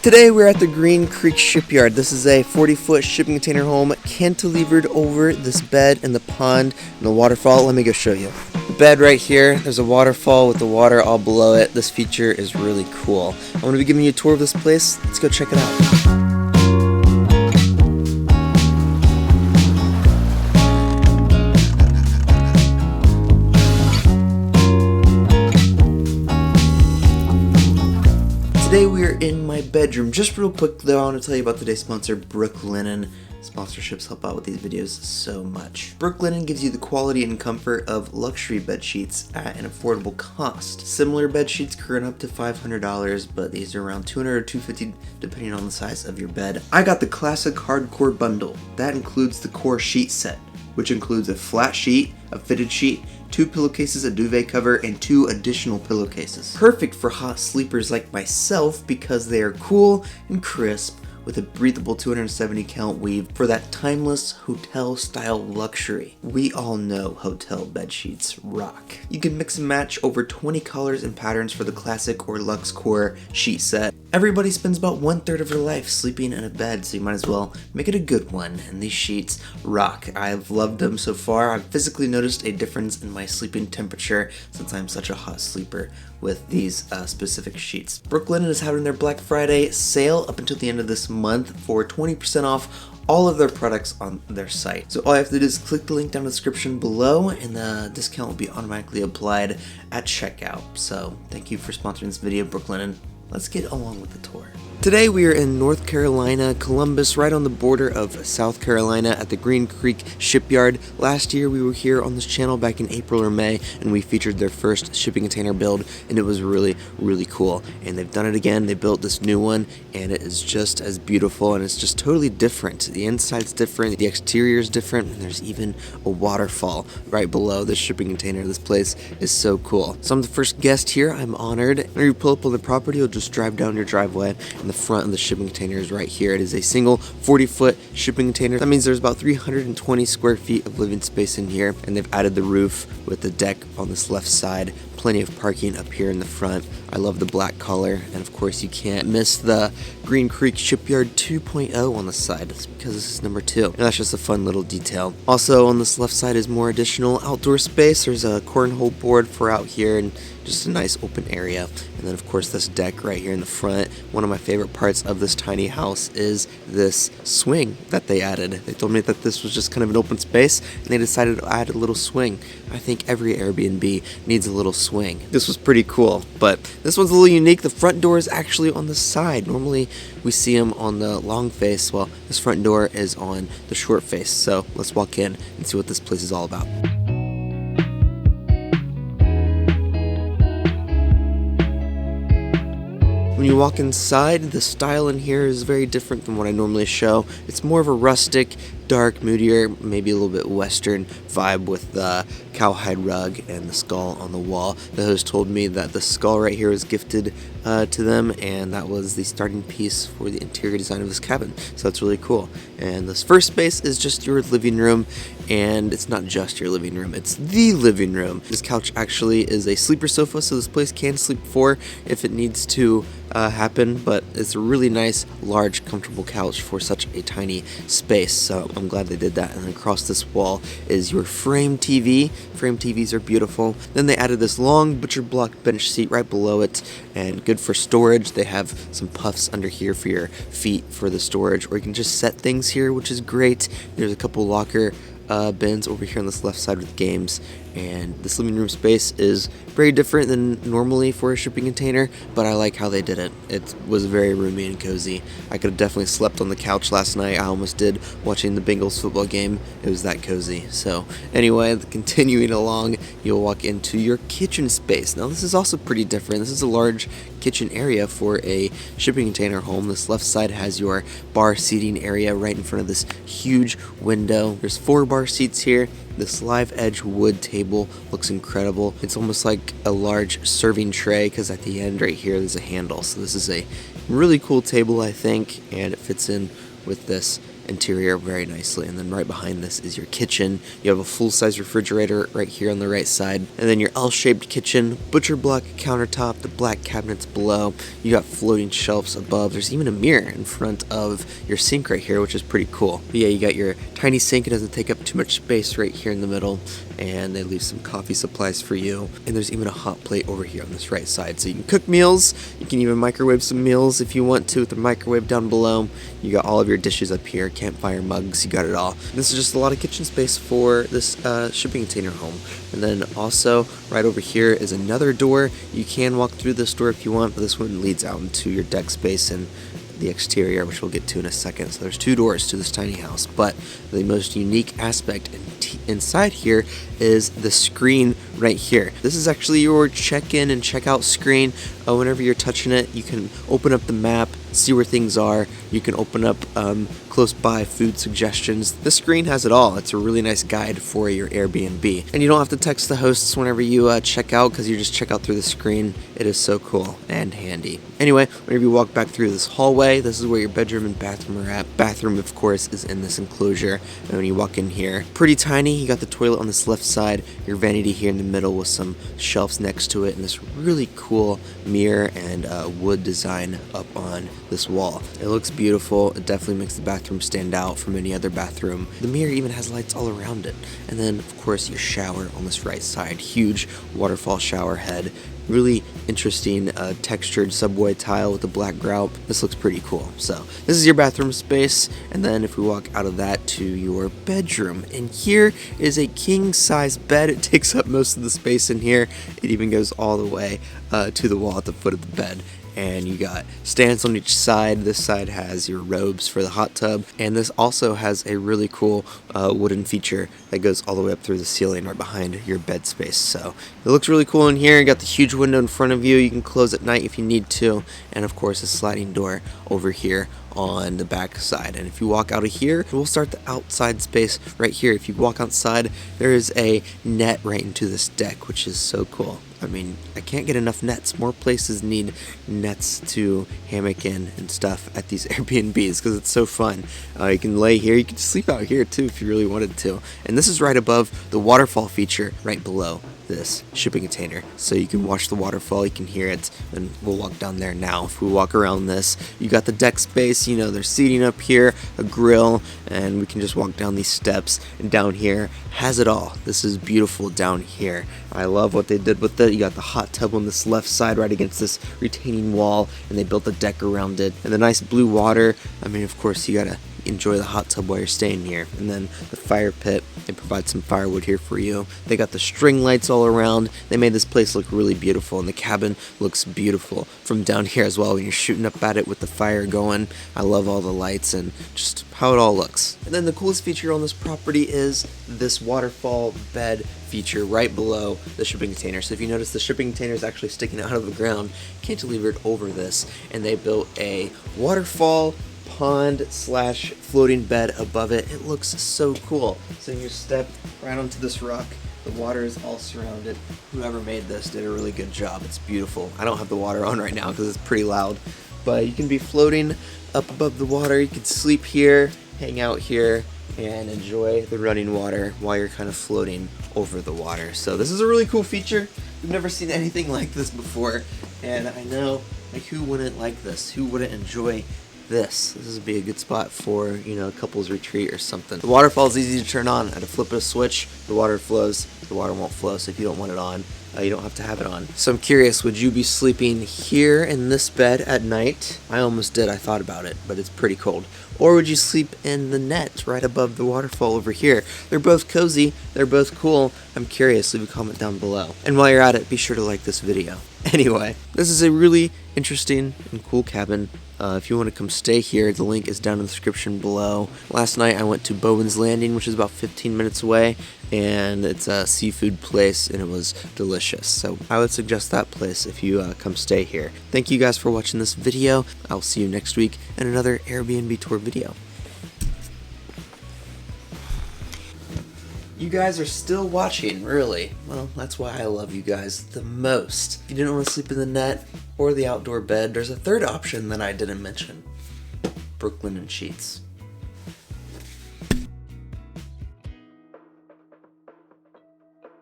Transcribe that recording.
Today we're at the Green Creek Shipyard. This is a 40-foot shipping container home cantilevered over this bed in the pond and the waterfall. Let me go show you. The bed right here, there's a waterfall with the water all below it. This feature is really cool. I'm going to be giving you a tour of this place. Let's go check it out. Today we are in my bedroom. Just real quick though, I want to tell you about today's sponsor, Brooklinen. Sponsorships help out with these videos so much. Brooklinen gives you the quality and comfort of luxury bed sheets at an affordable cost. Similar bed sheets current up to $500, but these are around $200 or $250 depending on the size of your bed. I got the classic hardcore bundle. That includes the core sheet set, which includes a flat sheet, a fitted sheet, 2 pillowcases, a duvet cover, and 2 additional pillowcases. Perfect for hot sleepers like myself because they are cool and crisp with a breathable 270 count weave for that timeless hotel style luxury. We all know hotel bed sheets rock. You can mix and match over 20 colors and patterns for the classic or luxe core sheet set. Everybody spends about 1/3 of their life sleeping in a bed, so you might as well make it a good one, and these sheets rock. I've loved them so far. I've physically noticed a difference in my sleeping temperature since I'm such a hot sleeper with these specific sheets. Brooklinen is having their Black Friday sale up until the end of this month for 20% off all of their products on their site. So all you have to do is click the link down in the description below and the discount will be automatically applied at checkout. So thank you for sponsoring this video, Brooklinen. Let's get along with the tour. Today we are in North Carolina, Columbus, right on the border of South Carolina at the Green Creek Shipyard. Last year we were here on this channel back in April or May and we featured their first shipping container build and it was really cool. And they've done it again. They built this new one and it is just as beautiful and it's just totally different. The inside's different, the exterior is different, and there's even a waterfall right below the shipping container. This place is so cool. So I'm the first guest here. I'm honored. When you pull up on the property, you'll just drive down your driveway and the front of the shipping container is right here. It is a single 40-foot shipping container. That means there's about 320 square feet of living space in here, and they've added the roof with the deck on this left side. Plenty of parking up here in the front. I love the black color, and of course you can't miss the Green Creek Shipyard 2.0 on the side. That's because this is number 2, and that's just a fun little detail. Also on this left side is more additional outdoor space. There's a cornhole board for out here and just a nice open area. And then of course this deck right here in the front. One of my favorite parts of this tiny house is this swing that they added. They told me that this was just kind of an open space and they decided to add a little swing. I think every Airbnb needs a little swing. This was pretty cool, but this one's a little unique. The front door is actually on the side. Normally we see them on the long face. Well, this front door is on the short face. So let's walk in and see what this place is all about. When you walk inside, the style in here is very different from what I normally show. It's more of a rustic, dark, moodier, maybe a little bit western vibe with the cowhide rug and the skull on the wall. The host told me that the skull right here was gifted to them, and that was the starting piece for the interior design of this cabin. So that's really cool. And this first space is just your living room, and it's not just your living room, it's the living room. This couch actually is a sleeper sofa, so this place can sleep 4 if it needs to happen, but it's a really nice, large, comfortable couch for such a tiny space. So I'm glad they did that. And then across this wall is your frame TV. Frame TVs are beautiful. Then they added this long butcher block bench seat right below it, and good for storage. They have some puffs under here for your feet for the storage, or you can just set things here, which is great. There's a couple locker bins over here on this left side with games, and this living room space is very different than normally for a shipping container, but I like how they did it. It was very roomy and cozy. I could have definitely slept on the couch last night. I almost did watching the Bengals football game. It was that cozy. So anyway, continuing along, you'll walk into your kitchen space. Now this is also pretty different. This is a large kitchen area for a shipping container home. This left side has your bar seating area right in front of this huge window. There's 4 bar seats here. This live edge wood table looks incredible. It's almost like a large serving tray because at the end right here there's a handle. So this is a really cool table, I think, and it fits in with this interior very nicely. And then right behind this is your kitchen. You have a full-size refrigerator right here on the right side, and then your L-shaped kitchen, butcher block countertop, the black cabinets below. You got floating shelves above. There's even a mirror in front of your sink right here, which is pretty cool. But yeah, you got your tiny sink. It doesn't take up too much space right here in the middle, and they leave some coffee supplies for you. And there's even a hot plate over here on this right side, so you can cook meals. You can even microwave some meals if you want to with the microwave down below. You got all of your dishes up here, campfire mugs, you got it all. This is just a lot of kitchen space for this shipping container home. And then also right over here is another door. You can walk through this door if you want, but this one leads out into your deck space and the exterior, which we'll get to in a second. So there's 2 doors to this tiny house, but the most unique aspect inside here is the screen right here. This is actually your check-in and check-out screen. Whenever you're touching it, you can open up the map, see where things are. You can open up close by food suggestions. This screen has it all. It's a really nice guide for your Airbnb. And you don't have to text the hosts whenever you check out, because you just check out through the screen. It is so cool and handy. Anyway, whenever you walk back through this hallway, this is where your bedroom and bathroom are at. Bathroom, of course, is in this enclosure. And when you walk in here, pretty tiny. You got the toilet on this left side, your vanity here in the middle with some shelves next to it, and this really cool mirror and wood design up on this wall. It looks beautiful. It definitely makes the bathroom stand out from any other bathroom. The mirror even has lights all around it. And then, of course, your shower on this right side. Huge waterfall shower head. Really interesting textured subway tile with the black grout. This looks pretty cool. So this is your bathroom space, and then if we walk out of that to your bedroom, and here is a king size bed. It takes up most of the space in here. It even goes all the way to the wall at the foot of the bed. And you got stands on each side. This side has your robes for the hot tub, and this also has a really cool wooden feature that goes all the way up through the ceiling right behind your bed space. So it looks really cool in here. You got the huge window in front of you. You can close at night if you need to, and of course a sliding door over here on the back side. And if you walk out of here, we'll start the outside space right here. If you walk outside, there is a net right into this deck, which is so cool. I mean, I can't get enough nets. More places need nets to hammock in and stuff at these Airbnbs because it's so fun. You can lay here. You can sleep out here too if you really wanted to. And this is right above the waterfall feature right below this shipping container, so you can watch the waterfall, you can hear it, and we'll walk down there now. If we walk around this, you got the deck space, you know, there's seating up here, a grill, and we can just walk down these steps, and down here has it all. This is beautiful down here. I love what they did with it. You got the hot tub on this left side right against this retaining wall, and they built a deck around it, and the nice blue water. I mean, of course, you gotta enjoy the hot tub while you're staying here. And then the fire pit, they provide some firewood here for you. They got the string lights all around. They made this place look really beautiful, and the cabin looks beautiful from down here as well when you're shooting up at it with the fire going. I love all the lights and just how it all looks. And then the coolest feature on this property is this waterfall bed feature right below the shipping container. So if you notice, the shipping container is actually sticking out of the ground, cantilevered over this, and they built a waterfall pond slash floating bed above it. It looks so cool. So you step right onto this rock. The water is all surrounded. Whoever made this did a really good job. It's beautiful. I don't have the water on right now because it's pretty loud, but you can be floating up above the water. You can sleep here, hang out here, and enjoy the running water while you're kind of floating over the water. So this is a really cool feature. We've never seen anything like this before, and I know, like, who wouldn't like this? Who wouldn't enjoy this? This would be a good spot for, you know, a couple's retreat or something. The waterfall is easy to turn on. At a flip of a switch, the water flows. The water won't flow, so if you don't want it on, you don't have to have it on. So I'm curious, would you be sleeping here in this bed at night? I almost did. I thought about it, but it's pretty cold. Or would you sleep in the net right above the waterfall over here? They're both cozy. They're both cool. I'm curious. Leave a comment down below. And while you're at it, be sure to like this video. Anyway, this is a really interesting and cool cabin. If you want to come stay here, the link is down in the description below. Last night I went to Bowen's Landing, which is about 15 minutes away, and it's a seafood place, and it was delicious. So I would suggest that place if you come stay here. Thank you guys for watching this video. I'll see you next week in another Airbnb tour video. You guys are still watching, really. Well, that's why I love you guys the most. If you didn't want to sleep in the net or the outdoor bed, there's a third option that I didn't mention. Brooklinen sheets.